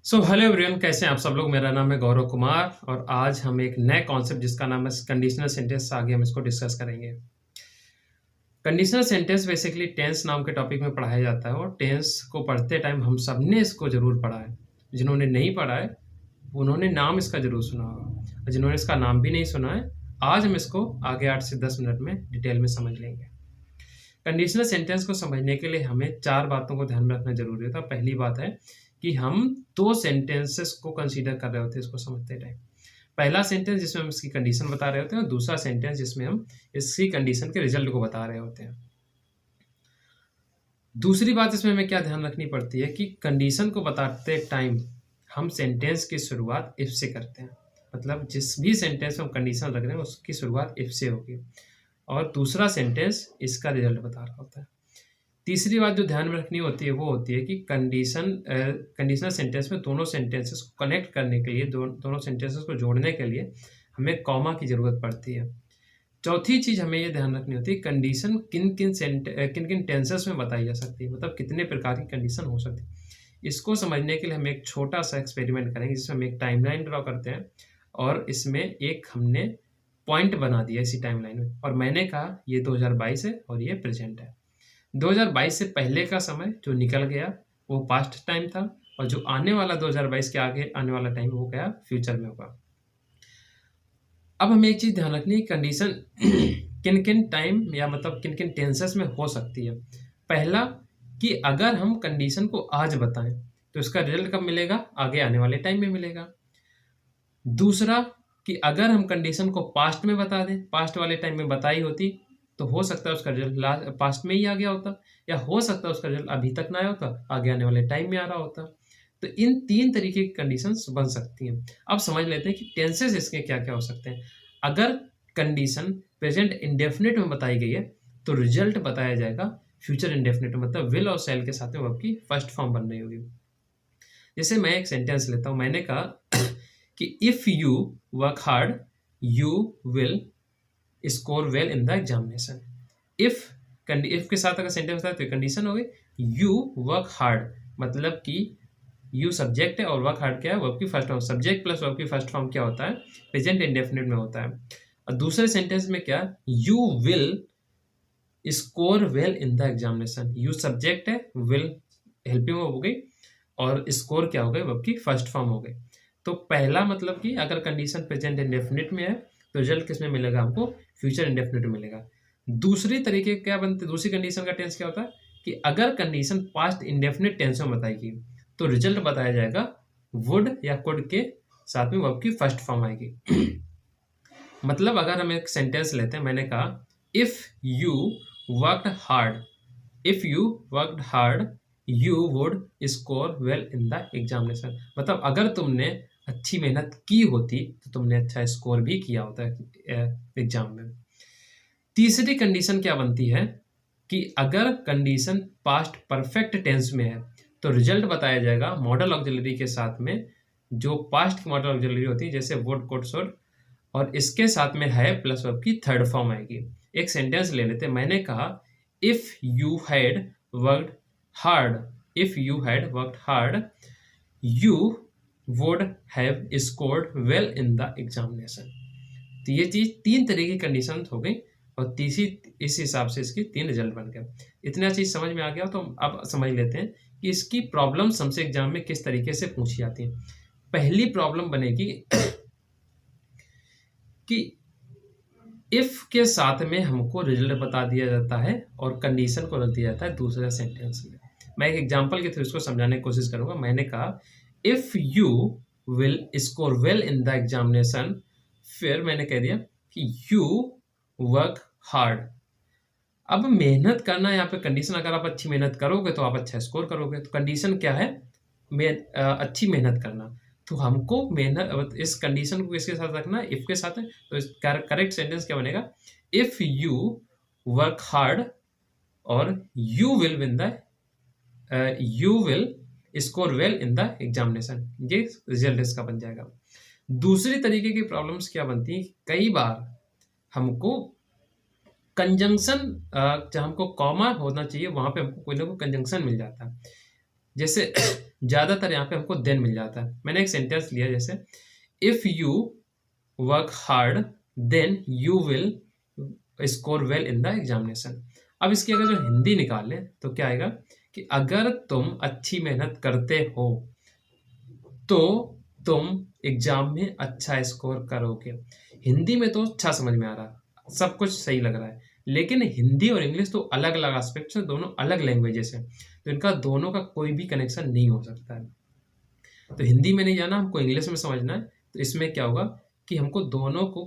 Hello everyone, कैसे हैं आप सब लोग। मेरा नाम है गौरव कुमार और आज हम एक नए कॉन्सेप्ट जिसका नाम है कंडीशनल सेंटेंस आगे हम इसको डिस्कस करेंगे। कंडीशनल सेंटेंस बेसिकली टेंस नाम के टॉपिक में पढ़ाया जाता है और टेंस को पढ़ते टाइम हम सब ने इसको ज़रूर पढ़ा है। जिन्होंने नहीं पढ़ा है उन्होंने नाम इसका ज़रूर सुना होगा और जिन्होंने इसका नाम भी नहीं सुना है आज हम इसको आगे 8 से 10 मिनट में डिटेल में समझ लेंगे। कंडीशनल सेंटेंस को समझने के लिए हमें 4 बातों को ध्यान में रखना ज़रूरी होता है। पहली बात है कि हम 2 सेंटेंसेस को कंसीडर कर रहे होते हैं इसको समझते टाइम। पहला सेंटेंस जिसमें हम इसकी कंडीशन बता रहे होते हैं और दूसरा सेंटेंस जिसमें हम इसकी कंडीशन के रिजल्ट को बता रहे होते हैं। दूसरी बात इसमें हमें क्या ध्यान रखनी पड़ती है कि कंडीशन को बताते टाइम हम सेंटेंस की शुरुआत इफ से करते हैं। मतलब जिस भी सेंटेंस में हम कंडीशन रख रहे हैं उसकी शुरुआत इफ से होगी और दूसरा सेंटेंस इसका रिजल्ट बता रहा होता है। तीसरी बात जो ध्यान में रखनी होती है वो होती है कि कंडीशनल सेंटेंस में दोनों सेंटेंसेस को कनेक्ट करने के लिए दोनों सेंटेंसेस को जोड़ने के लिए हमें कॉमा की ज़रूरत पड़ती है। चौथी चीज़ हमें ये ध्यान रखनी होती है कंडीशन किन किन टेंसेस में बताई जा सकती है, मतलब कितने प्रकार की कंडीशन हो सकती है। इसको समझने के लिए हम एक छोटा सा एक्सपेरिमेंट करेंगे जिसमें हम एक टाइमलाइन ड्रॉ करते हैं और इसमें एक हमने पॉइंट बना दिया इसी टाइमलाइन में और मैंने कहा ये 2022 है और ये प्रेजेंट है। 2022 से पहले का समय जो निकल गया वो पास्ट टाइम था और जो आने वाला 2022 के आगे आने वाला टाइम वो क्या फ्यूचर में होगा। अब हमें एक चीज़ ध्यान रखनी है कंडीशन किन किन टाइम या मतलब किन किन टेंसेस में हो सकती है। पहला कि अगर हम कंडीशन को आज बताएं तो इसका रिजल्ट कब मिलेगा, आगे आने वाले टाइम में मिलेगा। दूसरा कि अगर हम कंडीशन को पास्ट में बता दें, पास्ट वाले टाइम में बताई होती तो हो सकता है उसका रिजल्ट पास्ट में ही आ गया होता या हो सकता है उसका रिजल्ट अभी तक ना आया होता, आगे आने वाले टाइम में आ रहा होता। तो इन 3 तरीके की कंडीशंस बन सकती हैं। अब समझ लेते हैं कि टेंसेस इसके क्या-क्या हो सकते हैं। अगर कंडीशन प्रेजेंट इंडेफिनिट में बताई गई है तो रिजल्ट बताया जाएगा फ्यूचर इंडेफिनिट में, मतलब विल और शैल के साथ में वर्ब की फर्स्ट फॉर्म बन रही होगी। जैसे मैं एक सेंटेंस लेता हूँ, मैंने कहा कि if you work hard you will score well in the examination. If के साथ अगर सेंटेंस था तो कंडीशन हो गई यू वर्क हार्ड, मतलब कि यू सब्जेक्ट है और वर्क हार्ड क्या है, वर्ब की first form. Subject plus verb की फर्स्ट फॉर्म क्या होता है, प्रेजेंट इंडेफिनिट में होता है। और दूसरे सेंटेंस में क्या, you will score well in the examination. You subject है, विल हेल्पिंग हो गई और स्कोर क्या हो गई, वर्ब की फर्स्ट फॉर्म हो गई। तो पहला मतलब कि अगर कंडीशन प्रेजेंट इंडेफिनिट में है तो रिजल्ट किसमें मिलेगा, हमको फ्यूचर इंडेफिनिट मिलेगा। दूसरी तरीके क्या बनते, दूसरी कंडीशन का टेंस क्या होता है कि अगर कंडीशन पास्ट इंडेफिनिट टेंस में बताएगी तो रिजल्ट बताया जाएगा वुड या कुड के साथ में वर्ब की फर्स्ट फॉर्म आएगी। मतलब अगर हम एक सेंटेंस लेते हैं, मैंने कहा if you worked hard, if you worked hard you would score well in the examination. मतलब अगर तुमने अच्छी मेहनत की होती तो तुमने अच्छा स्कोर भी किया होता है एग्जाम में। तीसरी कंडीशन क्या बनती है कि अगर कंडीशन पास्ट परफेक्ट टेंस में है तो रिजल्ट बताया जाएगा मॉडल ऑक्सिलरी के साथ में, जो पास्ट की मॉडल ऑक्सिलरी होती है जैसे वुड कुड शुड, और इसके साथ में है प्लस वर्ब की थर्ड फॉर्म आएगी। एक सेंटेंस ले लेते हैं, मैंने कहा if you had worked hard, if you had worked hard you would have scored well in the examination. तो ये चीज 3 तरह की कंडीशन हो गई और तीसरी इस हिसाब से इसकी 3 रिजल्ट बन गए। इतना चीज समझ में आ गया तो अब समझ लेते हैं कि इसकी प्रॉब्लम्स हमसे एग्जाम में किस तरीके से पूछी जाती हैं। पहली प्रॉब्लम बनेगी कि इफ के साथ में हमको रिजल्ट बता दिया जाता है और कंडीशन को रख दिया जाता है दूसरे सेंटेंस में। मैं एक एग्जांपल के थ्रू इसको समझाने की कोशिश करूंगा। मैंने कहा if you will score well in the examination, फिर मैंने कह दिया कि यू वर्क हार्ड। अब मेहनत करना यहाँ पे कंडीशन, अगर आप अच्छी मेहनत करोगे तो आप अच्छा स्कोर करोगे। तो कंडीशन क्या है, अच्छी मेहनत करना। तो हमको मेहनत, इस कंडीशन को किसके साथ रखना है, इफ के साथ है। तो इस करेक्ट सेंटेंस क्या बनेगा, इफ यू वर्क हार्ड और you will win the, you will score well in the examination, ये रिजल्ट इसका बन जाएगा। दूसरी तरीके की प्रॉब्लम्स क्या बनती है, कई बार हमको कंजंक्शन, जहाँ हमको कॉमा होना चाहिए वहां पे हमको कोई ना कोई कंजंक्शन मिल जाता है। जैसे ज़्यादातर यहाँ पे हमको देन मिल जाता है। मैंने एक सेंटेंस लिया जैसे if you work hard then you will score well in the examination. अब इसकी अगर जो हिंदी निकालें तो क्या आएगा कि अगर तुम अच्छी मेहनत करते हो तो तुम एग्जाम में अच्छा स्कोर करोगे। हिंदी में तो अच्छा समझ में आ रहा है, सब कुछ सही लग रहा है, लेकिन हिंदी और इंग्लिश तो अलग अलग एस्पेक्ट्स हैं, दोनों अलग लैंग्वेजेस हैं, तो इनका दोनों का कोई भी कनेक्शन नहीं हो सकता है। तो हिंदी में नहीं जाना, हमको इंग्लिश में समझना है। तो इसमें क्या होगा कि हमको दोनों को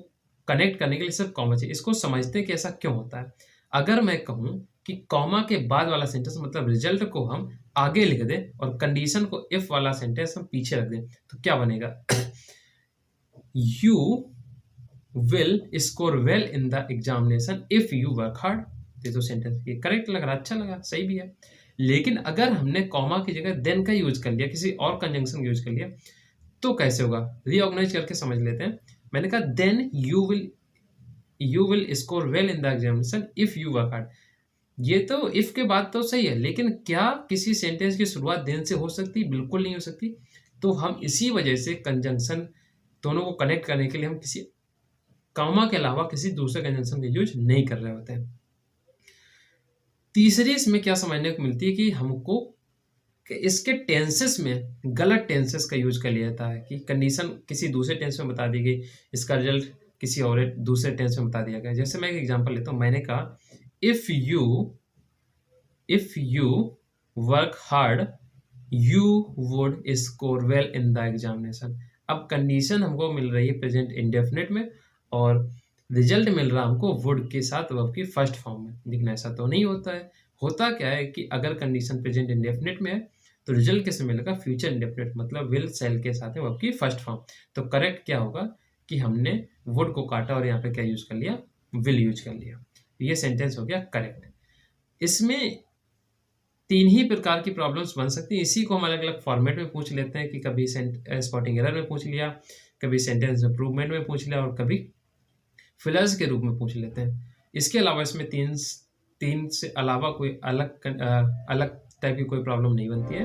कनेक्ट करने के लिए सिर्फ कॉमा चाहिए। इसको समझते हैं कि ऐसा क्यों होता है। अगर मैं कहूँ कि कॉमा के बाद वाला सेंटेंस मतलब रिजल्ट को हम आगे लिख दें और कंडीशन को इफ वाला सेंटेंस हम पीछे रख दें तो क्या बनेगा you will score well in the examination if you work hard. ये तो सेंटेंस ये करेक्ट लग रहा, अच्छा लगा, सही भी है। लेकिन अगर हमने कॉमा की जगह देन का यूज कर लिया, किसी और कंजंक्शन यूज कर लिया, तो कैसे होगा, रीऑर्गेनाइज करके समझ लेते हैं। मैंने कहा then you will score well in the examination if you work hard. ये तो इफ के बाद तो सही है, लेकिन क्या किसी सेंटेंस की शुरुआत देन से हो सकती? बिल्कुल नहीं हो सकती। तो हम इसी वजह से कंजंक्शन दोनों को कनेक्ट करने के लिए हम किसी कॉमा के अलावा किसी दूसरे कंजंक्शन का यूज नहीं कर रहे होते हैं। तीसरी इसमें क्या समझने को मिलती है कि हमको कि इसके टेंसेस में गलत टेंसेस का यूज कर लिया जाता है कि कंडीशन किसी दूसरे टेंस में बता दी गई, इसका रिजल्ट किसी और दूसरे टेंस में बता दिया गया। जैसे मैं एक एग्जांपल लेता हूँ, मैंने कहा if you work hard you would score well in the examination. अब कंडीशन हमको मिल रही है प्रेजेंट इंडेफिनिट में और रिजल्ट मिल रहा हमको वुड के साथ वर्ब की फर्स्ट फॉर्म में। लेकिन ऐसा तो नहीं होता है। होता क्या है कि अगर कंडीशन प्रेजेंट इंडेफिनिट में है तो रिजल्ट कैसे मिलेगा, फ्यूचर इंडेफिनिट मतलब विल सेल के साथ है वर्ब की फर्स्ट फॉर्म। तो करेक्ट क्या होगा कि हमने वुड को काटा और यहाँ पे क्या यूज कर लिया, विल यूज कर लिया। ये सेंटेंस हो गया करेक्ट। इसमें तीन ही प्रकार की प्रॉब्लम्स बन सकती हैं। इसी को हम अलग अलग फॉर्मेट में पूछ लेते हैं कि कभी स्पॉटिंग एरर में पूछ लिया, कभी सेंटेंस इंप्रूवमेंट में पूछ लिया और कभी फिलर्स के रूप में पूछ लेते हैं। इसके अलावा इसमें तीन से अलावा कोई अलग टाइप की कोई प्रॉब्लम नहीं बनती है।